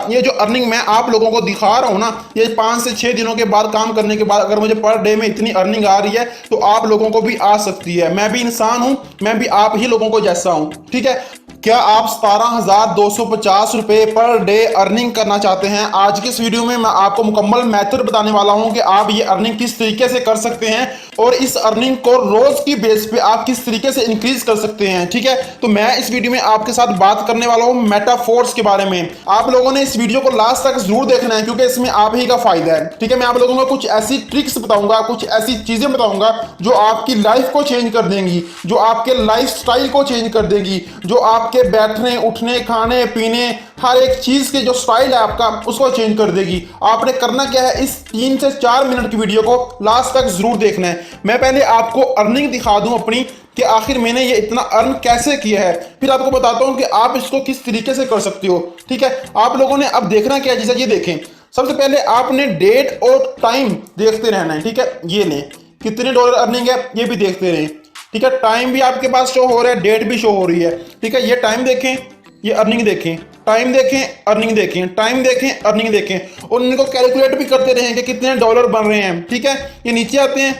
ये जो अर्निंग मैं आप लोगों को दिखा रहा हूं ना, ये 5 से 6 दिनों के बाद काम करने के बाद अगर मुझे पर डे में इतनी अर्निंग आ रही है तो आप लोगों को भी आ सकती है। मैं भी इंसान हूं, मैं भी आप ही लोगों को जैसा हूं, ठीक है। क्या आप 17,250 रुपए पर डे अर्निंग करना चाहते हैं? आज की इस वीडियो में मैं आपको मुकम्मल मेथड बताने वाला हूं कि आप ये अर्निंग किस तरीके से कर सकते हैं और इस अर्निंग को रोज की बेस पे आप किस तरीके से इंक्रीज कर सकते हैं, ठीक है। तो मैं इस वीडियो में आपके साथ बात करने वाला हूं मेटाफोर्स के बारे में। आप लोगों ने इस वीडियो को लास्ट तक जरूर देखना है क्योंकि इसमें आप ही का फायदा है, ठीक है। मैं आप लोगों को कुछ ऐसी ट्रिक्स बताऊंगा, कुछ ऐसी चीजें बताऊंगा जो आपकी लाइफ को चेंज कर देंगी, जो आपके लाइफ स्टाइल को चेंज कर देगी, जो आपके बैठने उठने खाने पीने हर एक चीज के जो स्टाइल है आपका उसको चेंज कर देगी। आपने करना क्या है, इस 3 से 4 मिनट की वीडियो को लास्ट तक जरूर देखना है। मैं पहले आपको अर्निंग दिखा दूं अपनी कि आखिर मैंने ये इतना अर्न कैसे किया है, फिर आपको बताता हूं कि आप इसको किस तरीके से कर सकते हो, ठीक है। आप लोगों ने अब देखना क्या है, जैसे ये देखें, सबसे पहले आपने डेट और टाइम देखते रहना है, ठीक है। ये लें, कितने डॉलर अर्निंग है ये भी देखते रहें, ठीक है। टाइम भी आपके पास शो हो रहा है, डेट भी शो हो रही है, ठीक है। ये टाइम देखें, ये अर्निंग देखें, टाइम देखें, अर्निंग देखें, टाइम देखें, अर्निंग देखें और इनको कैलकुलेट भी करते रहें कि कितने डॉलर बन रहे हैं, ठीक है। ये नीचे आते हैं,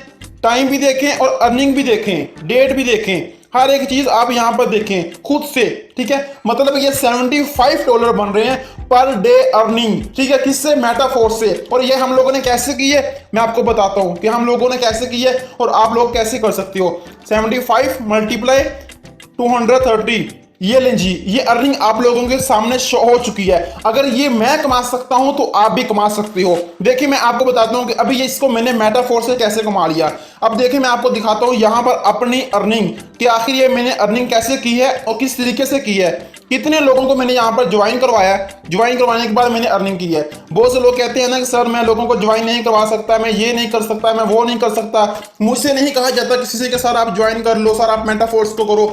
टाइम भी देखें और अर्निंग भी देखें, डेट भी देखें, हर एक चीज आप यहां पर देखें खुद से, ठीक है। मतलब ये $75 बन रहे हैं पर डे अर्निंग, ठीक है। किससे? मेटाफोर्स से। और ये हम लोगों ने कैसे की है मैं आपको बताता हूं कि हम लोगों ने कैसे की है और आप लोग कैसे कर सकते हो। 75 मल्टीप्लाई 230, ये लें जी, ये अर्निंग आप लोगों के सामने शो हो चुकी है। अगर ये मैं कमा सकता हूं तो आप भी कमा सकते हो। देखिए मैं आपको बताता हूं कि अभी ये इसको मैंने मेटाफोर्स से कैसे कमा लिया। अब देखिए मैं आपको दिखाता हूं यहां पर अपनी अर्निंग कि आखिर ये मैंने अर्निंग कैसे की है और किस तरीके से की है, कितने लोगों को मैंने यहाँ पर ज्वाइन करवाया, ज्वाइन करवाने के बाद मैंने अर्निंग की है। बहुत से लोग कहते हैं ना कि सर मैं लोगों को ज्वाइन नहीं करवा सकता, मैं ये नहीं कर सकता, मैं वो नहीं कर सकता। मुझसे नहीं कहा जाता किसी से कि सर आप ज्वाइन कर लो, सर आप मेटाफोर्स को करो।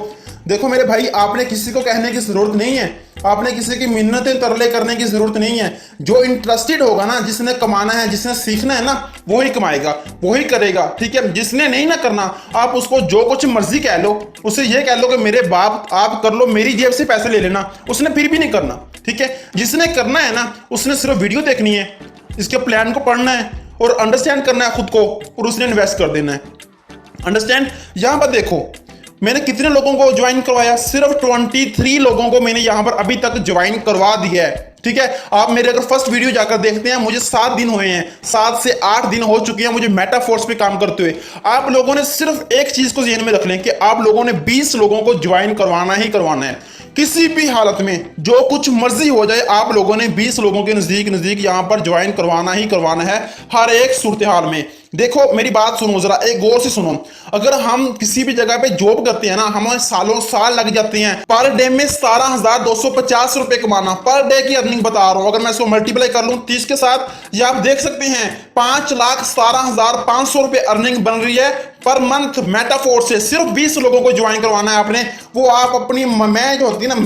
देखो मेरे भाई, आपने किसी को कहने की जरूरत नहीं है, आपने किसी की मिन्नतें तरले करने की जरूरत नहीं है। जो इंटरेस्टेड होगा ना, जिसने कमाना है, जिसने सीखना है ना, वो ही कमाएगा, वो ही करेगा, ठीक है। जिसने नहीं ना करना, आप उसको जो कुछ मर्जी कह लो, उसे ये कह लो कि मेरे बाप आप कर लो, मेरी जेब से पैसे ले लेना, उसने फिर भी नहीं करना, ठीक है। जिसने करना है ना, उसने सिर्फ वीडियो देखनी है, इसके प्लान को पढ़ना है और अंडरस्टैंड करना है खुद को और उसने इन्वेस्ट कर देना है। अंडरस्टैंड? यहां पर देखो मैंने कितने लोगों को ज्वाइन करवाया, सिर्फ 23 लोगों को मैंने यहां पर अभी तक ज्वाइन करवा दिया है, ठीक है। आप मेरे अगर फर्स्ट वीडियो जाकर देखते हैं, मुझे 7 दिन हुए हैं, 7 से 8 दिन हो चुके हैं मुझे मेटाफोर्स पे काम करते हुए। आप लोगों ने सिर्फ एक चीज को ध्यान में रख लें कि आप लोगों ने 20 लोगों को ज्वाइन करवाना ही करवाना है। किसी भी हालत में जो कुछ मर्जी हो जाए, आप लोगों ने 20 लोगों के नजदीक नजदीक यहां पर ज्वाइन करवाना ही करवाना है, हर एक सूरत हाल में। देखो मेरी बात सुनो जरा, एक गौर से सुनो। अगर हम किसी भी जगह पे जॉब करते हैं ना, हमें सालों साल लग जाते हैं। पर डे में 17,250 रुपए कमाना, पर डे की अर्निंग बता रहा हूं। अगर मैं इसको मल्टीप्लाई कर लूं 30 के साथ, ये आप देख सकते हैं 5,17,500 रुपए अर्निंग बन रही है पर मंथ मेटाफोर्स से। सिर्फ 20 लोगों को ज्वाइन करवाना है आपने। वो आप अपनी मैं जो होती है ना,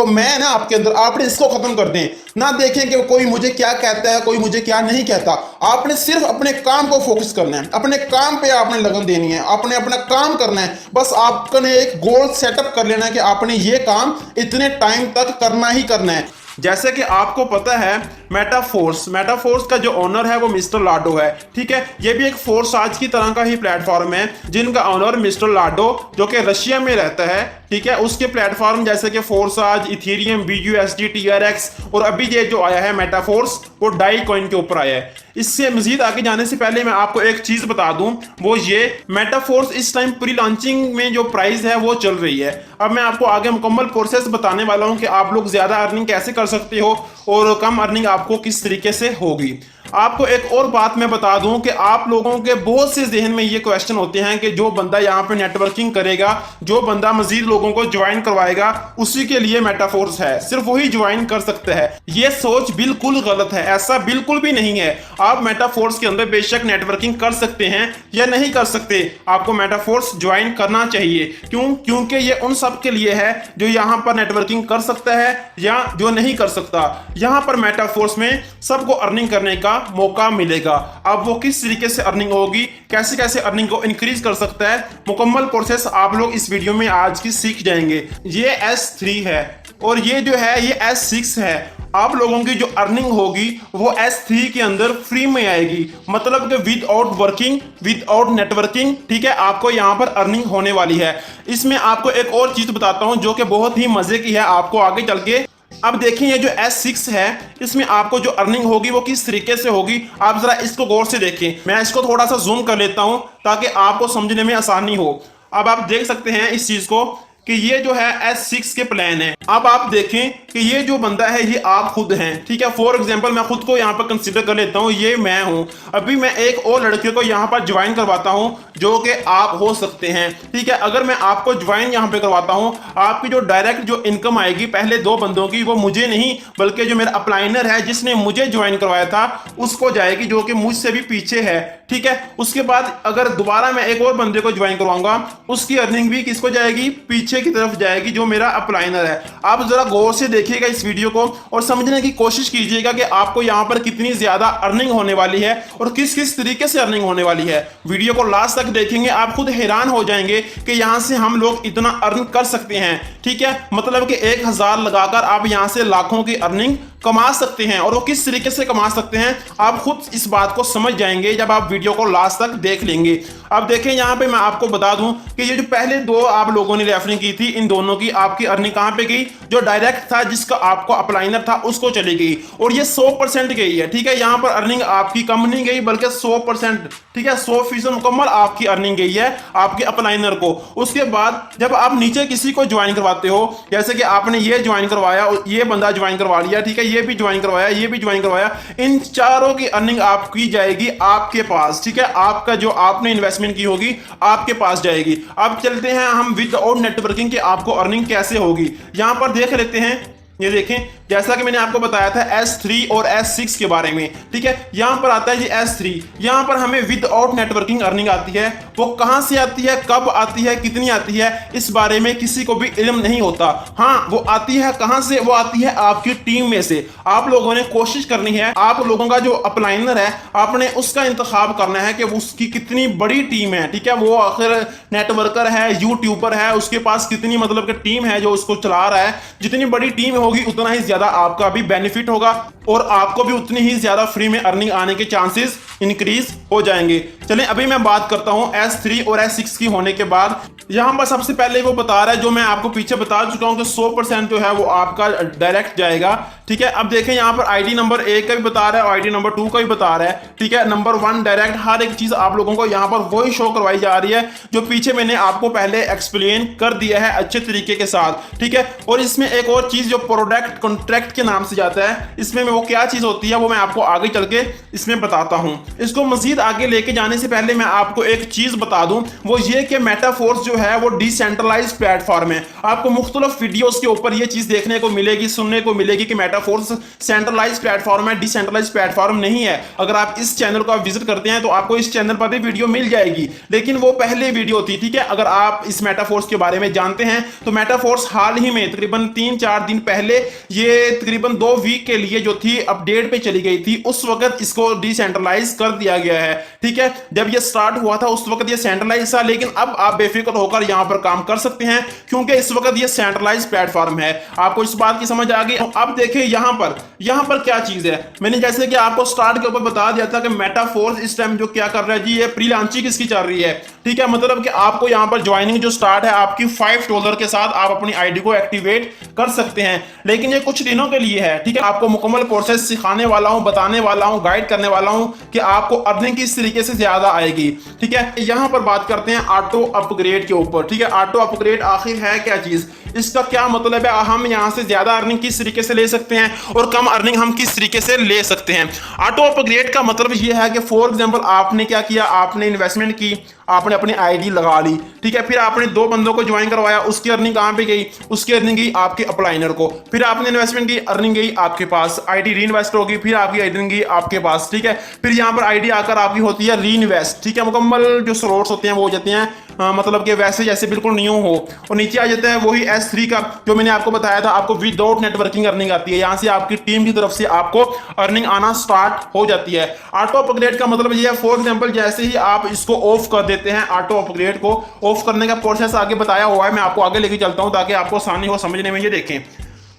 मैं ना आपके अंदर, आपने इसको खत्म कर दें। ना देखें कि कोई मुझे क्या कहता है, कोई मुझे क्या नहीं कहता। आपने सिर्फ अपने काम को फोकस करना है, अपने काम पे आपने लगन देनी है, आपने अपना काम करना है। बस आपने एक गोल सेटअप कर लेना है कि आपने ये काम इतने टाइम तक करना ही करना है। जैसे कि आपको पता है मेटाफोर्स का जो ओनर है वो मिस्टर लाडो है, ठीक है। ये भी एक फोर्स आज की तरह का ही प्लेटफॉर्म है जिनका ओनर मिस्टर लाडो जो कि रशिया में रहता है, ठीक है। उसके प्लेटफॉर्म जैसे कि फोर्साज, इथेरियम, BUSD, TRX और अभी ये जो आया है मेटाफोर्स वो डाई कॉइन के ऊपर आया है। इससे मजीद आगे जाने से पहले मैं आपको एक चीज बता दूं, वो ये मेटाफोर्स इस टाइम प्री लॉन्चिंग में जो प्राइस है वो चल रही है। अब मैं आपको आगे मुकम्मल प्रोसेस बताने वाला हूं कि आप लोग ज्यादा अर्निंग कैसे कर सकते हो और कम अर्निंग आपको किस तरीके से होगी। आपको एक और बात मैं बता दूं कि आप लोगों के बहुत से जहन में ये क्वेश्चन होते हैं कि जो बंदा यहाँ पे नेटवर्किंग करेगा, जो बंदा मजीद लोगों को ज्वाइन करवाएगा, उसी के लिए मेटाफोर्स है, सिर्फ वही ज्वाइन कर सकता है। ये सोच बिल्कुल गलत है, ऐसा बिल्कुल भी नहीं है। आप मेटाफोर्स के अंदर बेशक नेटवर्किंग कर सकते हैं या नहीं कर सकते, आपको मेटाफोर्स ज्वाइन करना चाहिए। क्यों? क्योंकि ये उन सब के लिए है जो यहाँ पर नेटवर्किंग कर सकता है या जो नहीं कर सकता। यहाँ पर मेटाफोर्स में सबको अर्निंग करने का मौका मिलेगा। अब वो किस तरीके से अर्निंग होगी, कैसे कैसे अर्निंग को इंक्रीज कर सकता है, मुकम्मल प्रोसेस आप लोग इस वीडियो में आज की सीख जाएंगे। ये S3 है, और ये जो है ये S6 है। आप लोगों की जो अर्निंग होगी वो S3 के अंदर फ्री में आएगी, मतलब कि विदाउट वर्किंग, विदाउट नेटवर्किंग, ठीक है, आपको यहाँ पर अर्निंग होने वाली है। इसमें आपको एक और चीज बताता हूँ जो कि बहुत ही मजे की है आपको आगे चल के। अब देखिए ये जो S6 है इसमें आपको जो अर्निंग होगी वो किस तरीके से होगी, आप जरा इसको गौर से देखें। मैं इसको थोड़ा सा जूम कर लेता हूं ताकि आपको समझने में आसानी हो। अब आप देख सकते हैं इस चीज को कि ये जो है S6 के प्लान है। अब आप देखें कि ये जो बंदा है ये आप खुद हैं, ठीक है। फॉर एग्जांपल मैं खुद को यहाँ पर कंसीडर कर लेता हूँ, ये मैं हूँ। अभी मैं एक और लड़के को यहाँ पर ज्वाइन करवाता हूँ जो कि आप हो सकते हैं, ठीक है। अगर मैं आपको ज्वाइन यहाँ पे करवाता हूँ, आपकी जो डायरेक्ट जो इनकम आएगी पहले 2 बंदों की, वो मुझे नहीं बल्कि जो मेरा अपलाइनर है जिसने मुझे ज्वाइन करवाया था उसको जाएगी, जो कि मुझसे भी पीछे है, ठीक है। उसके बाद अगर दोबारा मैं एक और बंदे को ज्वाइन करवाऊंगा उसकी अर्निंग भी किसको जाएगी, पीछे की तरफ जाएगी, जो मेरा अपलाइनर है। आप जरा गौर से देखिएगा इस वीडियो को और समझने की कोशिश कीजिएगा कि आपको यहाँ पर कितनी ज्यादा अर्निंग होने वाली है और किस किस तरीके से अर्निंग होने वाली है। वीडियो को लास्ट तक देखेंगे, आप खुद हैरान हो जाएंगे कि यहाँ से हम लोग इतना अर्न कर सकते हैं, ठीक है। मतलब कि 1000 लगाकर आप यहाँ से लाखों की अर्निंग कमा सकते हैं, और वो किस तरीके से कमा सकते हैं आप खुद इस बात को समझ जाएंगे जब आप वीडियो को लास्ट तक देख लेंगे। अब देखें यहाँ पे मैं आपको बता दूं कि ये जो पहले 2 आप लोगों ने रेफरिंग की थी, इन दोनों की आपकी अर्निंग कहां पे गई, जो डायरेक्ट था जिसका आपको अपलाइनर था उसको चली गई, और ये 100% गई है, ठीक है। यहाँ पर अर्निंग आपकी कम नहीं गई बल्कि 100%, ठीक है, 100% मुकम्मल आपकी अर्निंग गई है आपके अपलाइनर को। उसके बाद जब आप नीचे किसी को ज्वाइन करवाते हो, जैसे कि आपने ये ज्वाइन करवाया, ये बंदा ज्वाइन करवा लिया, ठीक है, ये भी ज्वाइन करवाया, ये भी ज्वाइन करवाया, इन चारों की अर्निंग आपकी जाएगी आपके पास, ठीक है। आपका जो आपने इन्वेस्टमेंट की होगी आपके पास जाएगी। अब चलते हैं हम विदाउट नेटवर्किंग की आपको अर्निंग कैसे होगी, यहां पर देख लेते हैं। ये देखें जैसा कि मैंने आपको बताया था S3 और S6 के बारे में, ठीक है। यहां पर आता है जी S3, यहां पर हमें विदाउट नेटवर्किंग अर्निंग आती है। वो कहां से आती है, कब आती है, कितनी आती है, इस बारे में किसी को भी इल्म नहीं होता। हाँ, वो आती है कहां से, वो आती है आपकी टीम में से। आप लोगों ने कोशिश करनी है, आप लोगों का जो अपलाइनर है आपने उसका इंतखाब करना है कि उसकी कितनी बड़ी टीम है, ठीक है। वो आखिर नेटवर्कर है, यूट्यूबर है, उसके पास कितनी मतलब कि टीम है जो उसको चला रहा है। जितनी बड़ी टीम होगी उतना ही ज्यादा आपका भी बेनिफिट होगा और आपको भी उतनी ही ज्यादा फ्री में अर्निंग आने के चांसेस इंक्रीज हो जाएंगे। चलें अभी मैं बात करता हूं S3 और S6 की होने के बाद। यहां पर सबसे पहले वो बता रहा है, जो मैं आपको पीछे बता चुका हूं कि 100% जो है वो आपका डायरेक्ट जाएगा, ठीक है। अब देखें यहां पर आईडी नंबर 1 का भी बता रहा है और आईडी नंबर 2 का भी बता रहा है, ठीक है। नंबर 1 डायरेक्ट, हर एक चीज आप लोगों को यहां पर वही शो करवाई जा रही है जो पीछे मैंने आपको पहले एक्सप्लेन कर दिया है अच्छे तरीके के साथ, ठीक है। और इसमें एक और चीज जो प्रोडक्ट कॉन्ट्रैक्ट के नाम से जाता है, इसमें वो क्या चीज होती है वो मैं आपको आगे चल के इसमें बताता हूं। इसको मजीद आगे लेके जाने से पहले मैं आपको एक चीज बता दूं, वो ये कि मेटाफोर्स जो है वो डिसेंट्रलाइज्ड प्लेटफॉर्म है। आपको मुख्तलिफ वीडियोस के ऊपर ये चीज देखने को मिलेगी, सुनने को मिलेगी कि मेटाफोर्स सेंट्रलाइज्ड प्लेटफॉर्म है, डिसेंट्रलाइज्ड प्लेटफॉर्म नहीं है। अगर आप इस चैनल को विजिट करते हैं तो आपको इस चैनल पर भी वीडियो मिल जाएगी, लेकिन वो पहले वीडियो थी, ठीक है। अगर आप इस मेटाफोर्स के बारे में जानते हैं तो मेटाफोर्स हाल ही में तकरीबन 3-4 दिन पहले ये तकरीबन 2 वीक के लिए जो थी अपडेट पे चली गई थी, उस वक्त इसको डिसेंट्रलाइज कर दिया गया है, ठीक है। जब ये स्टार्ट हुआ था उस वक्त ये सेंट्रलाइज था, लेकिन अब आप बेफिक्र होकर यहां पर काम कर सकते हैं क्योंकि इस वक्त ये सेंट्रलाइज प्लेटफॉर्म है। आपको इस बात की समझ आ गई। अब देखिए यहां पर क्या चीज है। मैंने जैसे कि आपको स्टार्ट के ऊपर बता दिया था कि मेटाफोर्स इस टाइम जो क्या कर रहा है जी, ये प्री लॉन्चिंग इसकी चल रही है, ठीक है। मतलब कि आपको यहां पर ज्वाइनिंग जो स्टार्ट है आपकी $5 के साथ आप अपनी आईडी को एक्टिवेट कर सकते हैं, लेकिन ये कुछ दिनों के लिए है, ठीक है। आपको मुकम्मल प्रोसेस सिखाने वाला हूं, बताने वाला हूं, गाइड करने वाला हूं कि आपको अर्निंग किस तरीके से ज्यादा आएगी, ठीक है। यहां पर बात करते हैं ऑटो अपग्रेड के ऊपर, ठीक है। ऑटो अपग्रेड आखिर है क्या चीज, इसका क्या मतलब है, हम यहां से ज्यादा अर्निंग किस तरीके से ले सकते हैं और कम अर्निंग हम किस तरीके से ले सकते हैं। ऑटो अपग्रेड का मतलब यह है कि फॉर एग्जांपल आपने क्या किया, आपने इन्वेस्टमेंट की, आपने अपनी आईडी लगा ली, ठीक है। फिर आपने 2 बंदों को ज्वाइन करवाया, उसकी अर्निंग कहां पे गई, उसकी अर्निंग गई आपके अपलाइनर को। फिर आपने इन्वेस्टमेंट की, अर्निंग गई आपके पास, आईडी री इन्वेस्ट होगी, फिर आपकी अर्निंग गई आपके पास, ठीक है। फिर यहां पर आईडी आकर आपकी होती है री इन्वेस्ट, ठीक है। मुकम्मल जो स्लॉट्स होते हैं वो हो जाते हैं मतलब कि वैसे जैसे बिल्कुल न्यू हो, और नीचे आ जाता है वही S3 का जो मैंने आपको बताया था, आपको विदाउट नेटवर्किंग अर्निंग आती है। यहां से आपकी टीम की तरफ से आपको अर्निंग आना स्टार्ट हो जाती है। ऑटो अपग्रेड का मतलब ये है, फॉर एग्जांपल जैसे ही आप इसको ऑफ कर देते हैं, ऑटो अपग्रेड को ऑफ करने का प्रोसेस आगे बताया हुआ है, मैं आपको आगे लेके चलता हूं ताकि आपको आसानी हो समझने में। ये देखें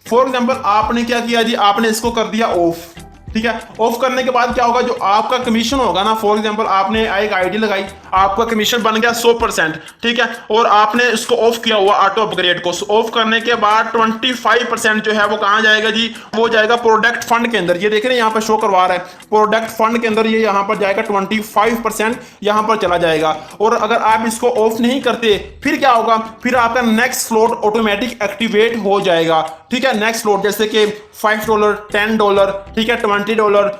फॉर एग्जाम्पल आपने क्या किया जी, आपने इसको कर दिया ऑफ, ठीक है। ऑफ करने के बाद क्या होगा, जो आपका कमीशन होगा ना, फॉर एग्जांपल आपने एक आईडी लगाई, आपका कमीशन बन गया 100%, ठीक है, और आपने इसको ऑफ किया हुआ ऑटो अपग्रेड को। ऑफ करने के बाद 25% जो है वो कहां जाएगा जी, वो जाएगा प्रोडक्ट फंड के अंदर। ये देख रहे हैं यहाँ पर शो करवा रहा है, प्रोडक्ट फंड के अंदर ये यहाँ पर जाएगा 25% यहाँ पर चला जाएगा। और अगर आप इसको ऑफ नहीं करते फिर क्या होगा, फिर आपका नेक्स्ट स्लॉट ऑटोमेटिक एक्टिवेट हो जाएगा, ठीक है। नेक्स्ट स्लॉट जैसे कि $5, $10, ठीक है, $20,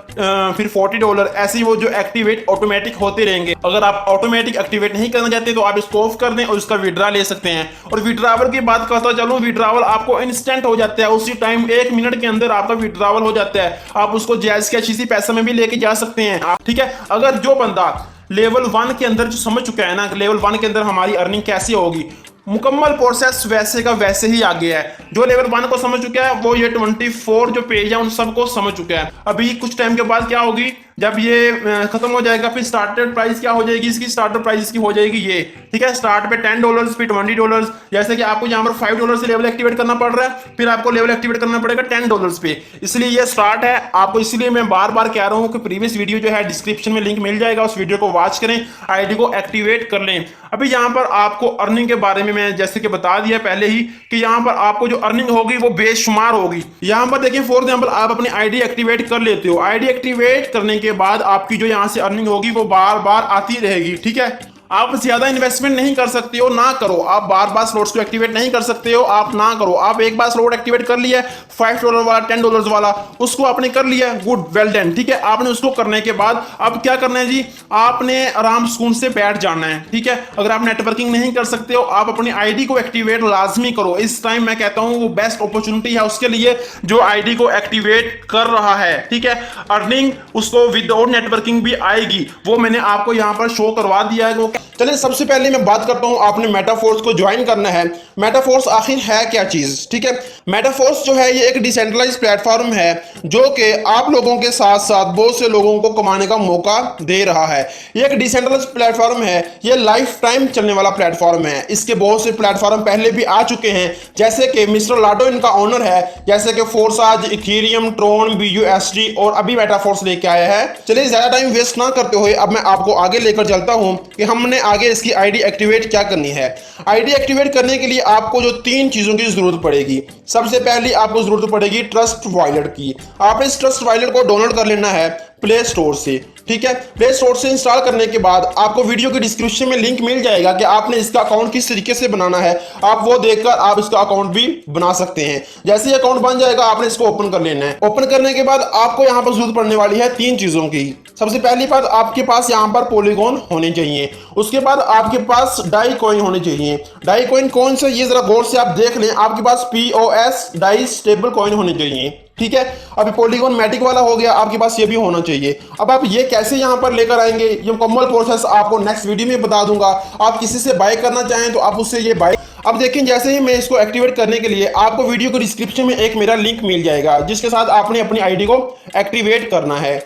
फिर $40, ऐसे वो जो एक्टिवेट ऑटोमेटिक होते रहेंगे। अगर आप ऑटोमेटिक एक्टिवेट नहीं करना चाहते तो आप इसको ऑफ कर दें और इसका विड्रा ले सकते हैं। और विड्रावल की बात करता चलूं, विड्रावल आपको इंस्टेंट हो जाता है, उसी टाइम 1 मिनट के अंदर आपका विड्रावल हो जाता है। आप उसको जायज के अच्छी सी पैसे में भी लेके जा सकते हैं, ठीक है। अगर जो बंदा लेवल 1 के अंदर जो समझ चुका है ना, लेवल 1 के अंदर हमारी अर्निंग कैसे होगी, मुकम्मल प्रोसेस वैसे का वैसे ही आगे है। जो लेवल 1 को समझ चुका है वो ये 24 जो पेज है उन सबको समझ चुका है। अभी कुछ टाइम के बाद क्या होगी, जब ये खत्म हो जाएगा, फिर स्टार्टर प्राइस क्या हो जाएगी इसकी, स्टार्टर प्राइस की हो जाएगी ये, ठीक है। स्टार्ट पे $10, फिर $20, जैसे कि आपको यहाँ पर $5 से लेवल एक्टिवेट करना पड़ रहा है, फिर आपको लेवल एक्टिवेट करना पड़ेगा $10 पे, इसलिए ये स्टार्ट है आपको। इसलिए मैं बार बार कह रहा हूँ कि प्रीवियस वीडियो जो है डिस्क्रिप्शन में लिंक मिल जाएगा, उस वीडियो को वॉच करें, आईडी को एक्टिवेट कर लें। अभी यहाँ पर आपको अर्निंग के बारे में मैं जैसे कि बता दिया पहले ही कि यहाँ पर आपको जो अर्निंग होगी वो बेशुमार होगी। यहाँ पर देखिए फॉर एग्जांपल आप अपनी आईडी एक्टिवेट कर लेते हो, आईडी एक्टिवेट करने के बाद आपकी जो यहाँ से अर्निंग होगी वो बार बार आती रहेगी, ठीक है। आप ज्यादा इन्वेस्टमेंट नहीं कर सकते हो, ना करो। आप बार बार स्लॉट्स को एक्टिवेट नहीं कर सकते हो, आप ना करो। आप एक बार स्लॉट एक्टिवेट कर लिया, $5 वाला, $10 वाला, उसको आपने कर लिया, गुड, वेल डन, ठीक है। आपने उसको करने के बाद अब क्या करना है जी, आपने आराम सुकून से बैठ जाना है, ठीक है। अगर आप नेटवर्किंग नहीं कर सकते हो, आप अपनी आईडी को एक्टिवेट लाजमी करो। इस टाइम मैं कहता हूं वो बेस्ट अपॉर्चुनिटी है उसके लिए जो आईडी को एक्टिवेट कर रहा है, ठीक है। अर्निंग उसको विदाउट नेटवर्किंग भी आएगी, वो मैंने आपको यहां पर शो करवा दिया है। चलिए सबसे पहले मैं बात करता हूं, आपने मेटाफोर्स को ज्वाइन करना है। मेटाफोर्स आखिर है क्या चीज, ठीक है। मेटाफोर्स जो है ये एक डिसेंट्रलाइज्ड प्लेटफॉर्म है जो कि आप लोगों के साथ साथ बहुत से लोगों को कमाने का मौका दे रहा है। ये एक डिसेंट्रलाइज्ड प्लेटफॉर्म है, ये लाइफ टाइम चलने वाला प्लेटफॉर्म है। इसके बहुत से प्लेटफॉर्म पहले भी आ चुके हैं, जैसे कि मिस्टर लाडो इनका ओनर है, जैसे कि फोर्साज, इथेरियम, ट्रोन, BUSD और अभी मेटाफोर्स लेके आया है। चलिए ज्यादा टाइम वेस्ट ना करते हुए अब मैं आपको आगे लेकर चलता हूं कि हमने आगे इसकी आईडी एक्टिवेट क्या करनी है। आईडी एक्टिवेट करने के लिए आपको जो 3 चीजों की जरूरत पड़ेगी, सबसे पहली आपको जरूरत पड़ेगी ट्रस्ट वॉलेट की। आप इस ट्रस्ट वॉलेट को डाउनलोड कर लेना है प्ले स्टोर से, ठीक है। प्ले स्टोर से इंस्टॉल करने के बाद आपको वीडियो की डिस्क्रिप्शन में लिंक मिल जाएगा कि आपने इसका अकाउंट किस तरीके से बनाना है। आप वो देखकर आप इसका अकाउंट भी बना सकते हैं। जैसे ही अकाउंट बन जाएगा आपने इसको ओपन कर लेना है। ओपन करने के बाद आपको यहाँ पर जरूरत पड़ने वाली है 3 चीजों की। सबसे पहली बात, आपके पास यहाँ पर पॉलीगॉन होने चाहिए। उसके बाद आपके पास डाई कॉइन होने चाहिए। डाई कॉइन कौन सा, ये जरा गौर से आप देख लें। आपके पास POS डाई स्टेबल कॉइन होने चाहिए, ठीक है। अभी पॉलीगॉन मैटिक वाला हो गया, आपके पास ये भी होना चाहिए। अब आप ये कैसे यहां पर लेकर आएंगे, ये मुकम्मल प्रोसेस आपको नेक्स्ट वीडियो में बता दूंगा। आप किसी से बाय करना चाहें तो आप उससे ये बाय। अब देखें, जैसे ही मैं इसको एक्टिवेट करने के लिए आपको वीडियो को डिस्क्रिप्शन में एक मेरा लिंक मिल जाएगा जिसके साथ आपने अपनी आईडी को एक्टिवेट करना है।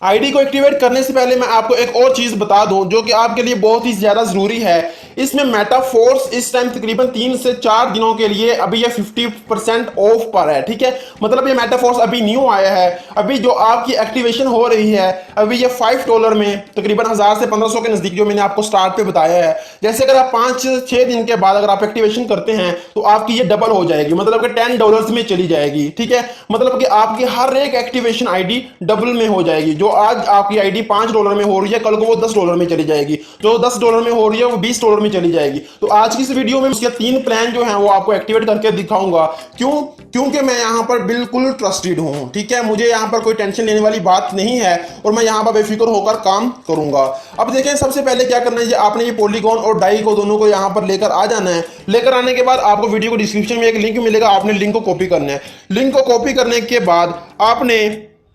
आईडी को एक्टिवेट करने से पहले मैं आपको एक और चीज बता दूं जो कि आपके लिए बहुत ही ज्यादा जरूरी है। इसमें मेटाफोर्स इस टाइम तकरीबन 3 से 4 दिनों के लिए अभी ये 50% ऑफ पर है, ठीक है। मतलब ये मेटाफोर्स अभी न्यू आया है। अभी जो आपकी एक्टिवेशन हो रही है अभी ये $5 में तकरीबन 1000 से 1500 के नजदीक, जो मैंने आपको स्टार्ट पे बताया है। जैसे अगर आप 5-6 दिन के बाद अगर आप एक्टिवेशन करते हैं तो आपकी ये डबल हो जाएगी, मतलब कि $10 में चली जाएगी, ठीक है। मतलब कि आपकी हर एक एक्टिवेशन आईडी डबल में हो जाएगी। जो आज आपकी आईडी $5 में हो रही है, कल को वो $10 में चली जाएगी। जो $10 में हो रही है वो $20 में चली जाएगी। तो आज की इस वीडियो में उसके 3 प्लान जो हैं वो आपको एक्टिवेट करके दिखाऊंगा। क्योंकि मैं यहाँ पर बिल्कुल ट्रस्टेड हूँ, ठीक है। मुझे यहाँ पर कोई टेंशन लेने वाली बात नहीं है और मैं यहाँ पर बेफिक्र होकर काम करूंगा। अब देखें, सबसे पहले क्या करना है, आपने ये पॉलीगॉन और डाई को दोनों को यहाँ पर लेकर आ जाना है। लेकर आने के बाद आपको वीडियो को डिस्क्रिप्शन में एक लिंक मिलेगा, आपने लिंक को कॉपी करना है। लिंक को कॉपी करने के बाद आपने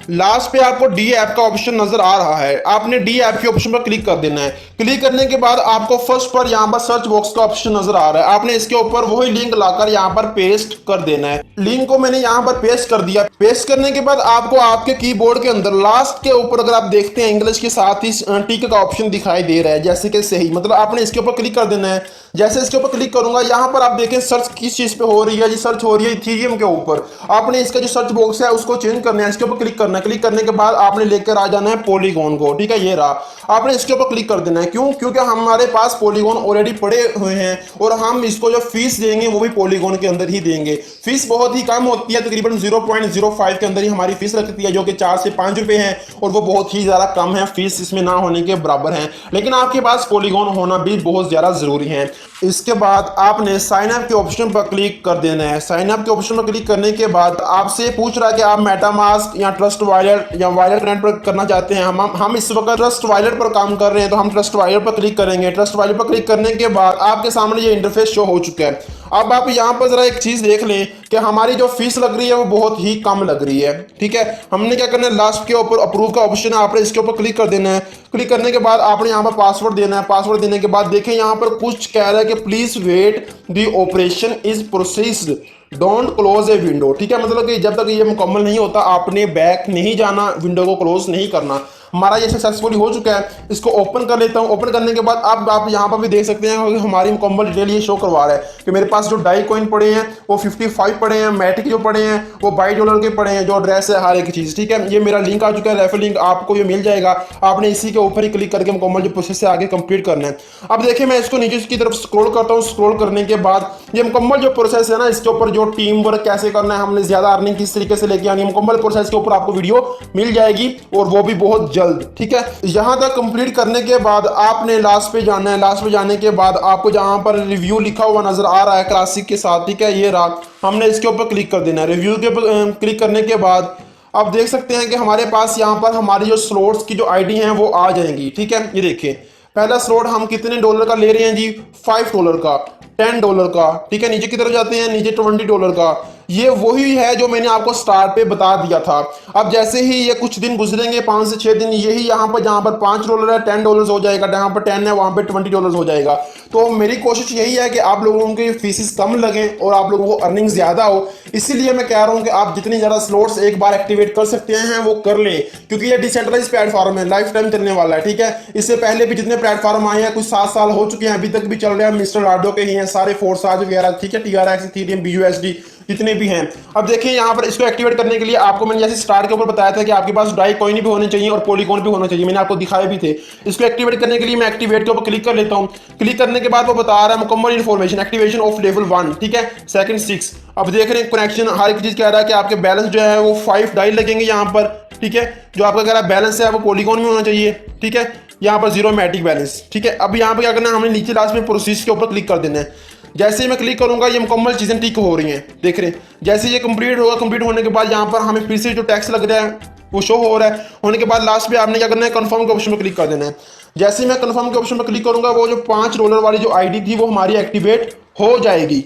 लास्ट पे आपको डी ऐप का ऑप्शन नजर आ रहा है, आपने डी ऐप के ऑप्शन पर क्लिक कर देना है। क्लिक करने के बाद आपको फर्स्ट पर यहाँ पर सर्च बॉक्स का ऑप्शन नजर आ रहा है, आपने इसके ऊपर वही लिंक लाकर यहाँ पर पेस्ट कर देना है। लिंक को मैंने यहाँ पर पेस्ट कर दिया। पेस्ट करने के बाद आपको आपके कीबोर्ड के अंदर लास्ट के ऊपर अगर आप देखते हैं इंग्लिश के साथ ही टिक का ऑप्शन दिखाई दे रहा है, जैसे कि सही, मतलब आपने इसके ऊपर क्लिक कर देना है। जैसे इसके ऊपर क्लिक करूंगा यहाँ पर आप देखें सर्च किस चीज पे हो रही है, ये सर्च हो रही है इथेरियम के ऊपर। आपने इसका जो सर्च बॉक्स है उसको चेंज करना है, इसके ऊपर क्लिक करना है। क्लिक करने के बाद आपने लेकर आ जाना है पॉलीगॉन को, ठीक है, ये रहा। आपने इसके ऊपर क्लिक कर देना है, क्यों? क्योंकि हमारे पास पॉलीगॉन ऑलरेडी पड़े हुए हैं और हम इसको जो फीस देंगे वो भी पॉलीगॉन के अंदर ही देंगे। फीस बहुत ही कम होती है, तकरीबन 0.05 के अंदर ही हमारी फीस लगती है, जो कि 4 से 5 रुपए है, और वो बहुत ही ज्यादा कम है, फीस इसमें ना होने के बराबर है। लेकिन आपके पास पॉलीगॉन होना भी बहुत ज्यादा जरूरी है। इसके बाद आपने साइन अप के ऑप्शन पर क्लिक कर देना है। साइन अप के ऑप्शन पर क्लिक करने के बाद आपसे पूछ रहा है कि आप मेटामास्क या ट्रस्ट वॉलेट या वॉलेट कनेक्ट पर करना चाहते हैं। हम इस वक्त ट्रस्ट वॉलेट पर काम कर रहे हैं, तो हम ट्रस्ट वॉलेट पर क्लिक करेंगे। ट्रस्ट वॉलेट पर क्लिक करने के बाद आपके सामने ये इंटरफेस शो हो चुका है। अब आप यहाँ पर जरा एक चीज देख लें कि हमारी जो फीस लग रही है वो बहुत ही कम लग रही है, ठीक है। हमने क्या करना है, लास्ट के ऊपर अप्रूव का ऑप्शन है, आपने इसके ऊपर क्लिक कर देना है। क्लिक करने के बाद आपने यहाँ पर पासवर्ड देना है। पासवर्ड देने के बाद देखें यहाँ पर कुछ कह रहा है कि please wait the operation is processed, don't close a window, ठीक है। मतलब कि जब तक ये मुकम्मल नहीं होता आपने बैक नहीं जाना, विंडो को क्लोज नहीं करना। हमारा ये सक्सेसफुली हो चुका है। इसको ओपन कर लेता हूँ। ओपन करने के बाद अब आप यहाँ पर भी देख सकते हैं कि हमारी मुकम्मल डिटेल ये शो करवा रहा है कि मेरे पास जो डाई कॉइन पड़े हैं वो 55 पड़े हैं, मैटिक जो पड़े हैं वो $22 के पड़े हैं, जो एड्रेस है हर एक चीज़, ठीक है। ये मेरा लिंक आ चुका है, रेफर लिंक आपको ये मिल जाएगा। आपने इसी के ऊपर ही क्लिक करके मुकम्मल जो प्रोसेस है आगे कंप्लीट करना है। अब देखिए मैं इसको नीचे की तरफ स्क्रॉल करता हूँ। स्क्रॉल करने के बाद ये मुकम्मल जो प्रोसेस है ना, इसके ऊपर जो टीम वर्क कैसे करना है, हमने ज्यादा अर्निंग किस तरीके से लेके आनी है, मुकम्मल प्रोसेस के ऊपर आपको वीडियो मिल जाएगी, और वो भी बहुत जल्द, ठीक है। यहां तक कंप्लीट करने के बाद आपने लास्ट पे जाना है। लास्ट पे जाने के बाद आपको जहां पर रिव्यू लिखा हुआ नजर आ रहा है क्लासिक के साथ, ठीक है, ये रहा। हमने इसके ऊपर क्लिक कर देना है। रिव्यू के ऊपर क्लिक करने के बाद आप देख सकते हैं कि हमारे पास यहाँ पर हमारी जो स्लॉट्स की जो आईडी हैं वो आ जाएंगी, ठीक है। ये देखिए पहला स्लॉट हम कितने डॉलर का ले रहे हैं जी, $5 का, $10 का, ठीक है। नीचे की तरफ जाते हैं, नीचे $20 का। ये वही है जो मैंने आपको स्टार्ट पे बता दिया था। अब जैसे ही ये कुछ दिन गुजरेंगे, 5 से 6 दिन, यही यहाँ पर जहाँ पर $5 है $10 हो जाएगा, जहाँ पर 10 है वहाँ पे $20 हो जाएगा। तो मेरी कोशिश यही है कि आप लोगों की फीसिस कम लगें और आप लोगों को अर्निंग ज्यादा हो। इसीलिए मैं कह रहा हूँ कि आप जितनी ज्यादा स्लॉट्स एक बार एक्टिवेट कर सकते हैं वो कर लें, क्योंकि ये डिसेंट्रलाइज प्लेटफॉर्म है, लाइफ टाइम चलने वाला है, ठीक है। इससे पहले भी जितने प्लेटफॉर्म आए हैं कुछ 7 साल हो चुके हैं, अभी तक भी चल रहे हैं, मिस्टर लाडो के ही हैं सारे, फोर्साज वगैरह, ठीक है, TRX, इथेरियम, BUSD जितने भी हैं। अब देखिए यहाँ पर इसको एक्टिवेट करने के लिए आपको मैंने जैसे स्टार्ट के ऊपर बताया था कि आपके पास डाई कॉइन भी होने चाहिए और पॉलीगॉन भी होना चाहिए, मैंने आपको दिखाए भी थे। इसको एक्टिवेट करने के लिए मैं एक्टिवेट के ऊपर क्लिक कर लेता हूँ। क्लिक करने के बाद वो बता रहा है मुकम्मल इन्फॉर्मेशन, एक्टिवेशन ऑफ लेवल 1, ठीक है, सेकंड 6। अब देख रहे हैं कनेक्शन, हर एक चीज कह रहा है कि आपके बैलेंस जो है वो 5 डाई लगेंगे यहाँ पर, ठीक है। जो आपका कह रहा है बैलेंस है वो पॉलीगॉन में होना चाहिए, ठीक है। यहाँ पर 0 मैटिक बैलेंस, ठीक है। अब यहाँ पर क्या करना है, हमने नीचे लास्ट में प्रोसेस के ऊपर क्लिक कर देना है। जैसे ही मैं क्लिक करूंगा ये मुकम्मल चीजें टिक हो रही हैं, देख रहे हैं। जैसे ये कंप्लीट होगा, कंप्लीट होने के बाद यहाँ पर हमें फिर से जो टैक्स लग रहा है वो शो हो रहा है। होने के बाद लास्ट पे आपने क्या करना है, कंफर्म के ऑप्शन पर क्लिक कर देना है। जैसे ही मैं कंफर्म के ऑप्शन पर क्लिक करूंगा वो जो $5 वाली जो आईडी थी वो हमारी एक्टिवेट हो जाएगी।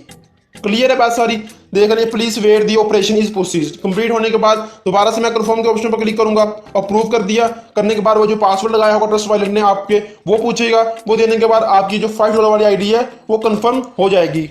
क्लियर है बात सारी, देख रहे हैं। Please wait the operation is proceed. Complete होने के बाद दोबारा से मैं कंफर्म के ऑप्शन पर क्लिक करूंगा, अप्रूव कर दिया। करने के बाद वो जो पासवर्ड लगाया होगा ट्रस्ट वॉलेट ने आपके वो पूछेगा, वो देने के बाद आपकी जो $5 वाली आईडी है वो कंफर्म हो जाएगी।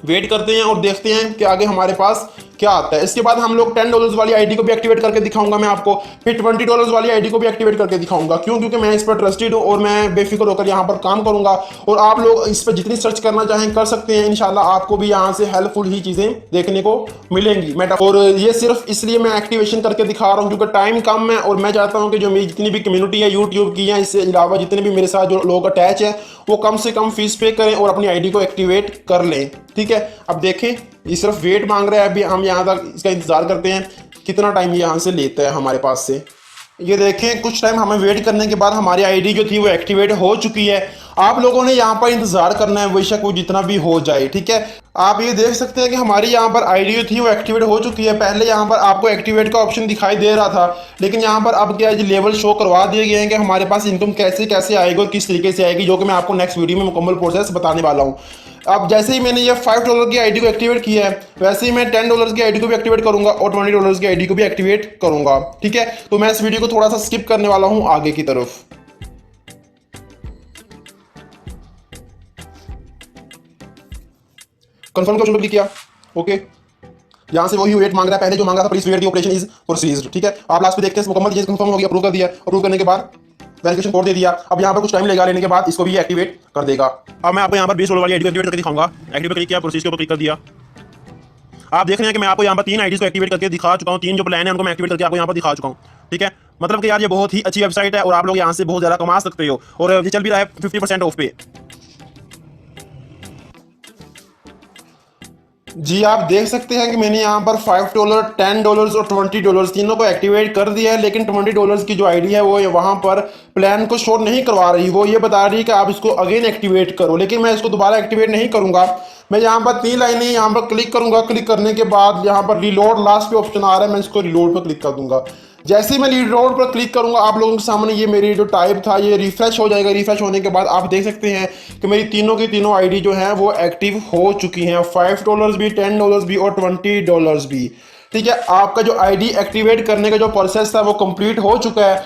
वेट करते हैं और देखते हैं कि आगे हमारे पास क्या आता है। इसके बाद हम लोग $10 वाली आईडी को भी एक्टिवेट करके दिखाऊंगा मैं आपको, फिर $20 वाली आईडी को भी एक्टिवेट करके दिखाऊंगा। क्यों? क्योंकि मैं इस पर ट्रस्टेड हूँ और मैं बेफिक्र होकर यहाँ पर काम करूंगा। और आप लोग इस पर जितनी सर्च करना चाहें कर सकते हैं, इंशाल्लाह आपको भी यहाँ से हेल्पफुल ही चीजें देखने को मिलेंगी। और ये सिर्फ इसलिए मैं एक्टिवेशन करके दिखा रहा हूँ क्योंकि टाइम कम है और मैं चाहता हूँ कि जो मेरी जितनी भी कम्युनिटी है यूट्यूब की है, इससे अलावा जितने भी मेरे साथ जो लोग अटैच है वो कम से कम फीस पे करें और अपनी आईडी को एक्टिवेट कर लें, ठीक है। अब देखें ये सिर्फ वेट मांग रहा है, अभी हम यहाँ तक इसका इंतजार करते हैं कितना टाइम ये यहाँ से लेता है हमारे पास से। ये देखें कुछ टाइम हमें वेट करने के बाद हमारी आईडी जो थी वो एक्टिवेट हो चुकी है। आप लोगों ने यहाँ पर इंतजार करना है, बेशक वो जितना भी हो जाए, ठीक है। आप ये देख सकते हैं कि हमारी यहाँ पर आईडी जो थी वो एक्टिवेट हो चुकी है। पहले यहाँ पर आपको एक्टिवेट का ऑप्शन दिखाई दे रहा था, लेकिन यहाँ पर अब क्या लेवल शो करवा दिए गए हैं कि हमारे पास इनकम कैसे कैसे आएगी और किस तरीके से आएगी, जो कि मैं आपको नेक्स्ट वीडियो में मुकम्मल प्रोसेस बताने वाला हूँ। अब जैसे ही मैंने ये $5 की आईडी को एक्टिवेट किया है, वैसे ही मैं $10 की आईडी को भी एक्टिवेट करूंगा और $20 की आईडी को भी एक्टिवेट करूंगा। ठीक है, तो मैं इस वीडियो को थोड़ा सा स्किप करने वाला हूं आगे की तरफ। कंफर्म का ऑप्शन पर क्लिक किया। ओके, यहाँ से वही वेट मांग रहा है, पहले जो मांगा था please wait the operation is proceeded. ठीक है, आप लास्ट पे देखते हैं मुकम्मल चीज कंफर्म हो गया, अप्रूव कर दिया। अप्रूव करने के बाद वेरिफिकेशन कोड दे दिया। अब यहाँ पर कुछ टाइम लेगा, लेने के बाद इसको भी एक्टिवेट कर देगा। अब मैं आपको यहाँ पर $20 वाली आईडी को एक्टिवेट करके दिखाऊंगा। एक्टिवेट क्लिक किया, प्रोसीज के ऊपर क्लिक कर दिया। आप देख रहे हैं कि मैं आपको यहाँ पर 3 आईडीज को एक्टिवेट करके दिखा चुका हूँ। 3 जो प्लान है उनको मैं एक्टिवेट करके आपको यहाँ पर दिखा चुका हूँ। ठीक है, मतलब कि यार ये बहुत ही अच्छी वेबसाइट है और आप लोग यहाँ से बहुत ज्यादा कमा सकते हो, और ये चल भी रहा है 50% ऑफ पे। जी, आप देख सकते हैं कि मैंने यहाँ पर $5, $10 और $20 तीनों को एक्टिवेट कर दिया है, लेकिन $20 की जो आईडी है वो वहाँ पर प्लान को शो नहीं करवा रही। वो ये बता रही है कि आप इसको अगेन एक्टिवेट करो, लेकिन मैं इसको दोबारा एक्टिवेट नहीं करूंगा। मैं यहाँ पर 3 लाइनें यहाँ पर क्लिक करूंगा। क्लिक करने के बाद यहाँ पर रिलोड लास्ट पे ऑप्शन आ रहा है, मैं इसको रिलोड पर क्लिक कर दूंगा। जैसे ही मैं रिलोड पर क्लिक करूंगा, आप लोगों के सामने ये मेरी जो टाइप था ये रिफ्रेश हो जाएगा। रिफ्रेश होने के बाद आप देख सकते हैं कि मेरी तीनों की तीनों आईडी जो है वो एक्टिव हो चुकी हैं। $5 भी, $10 भी और $20 भी। ठीक है, आपका जो आईडी एक्टिवेट करने का जो प्रोसेस था वो कंप्लीट हो चुका है।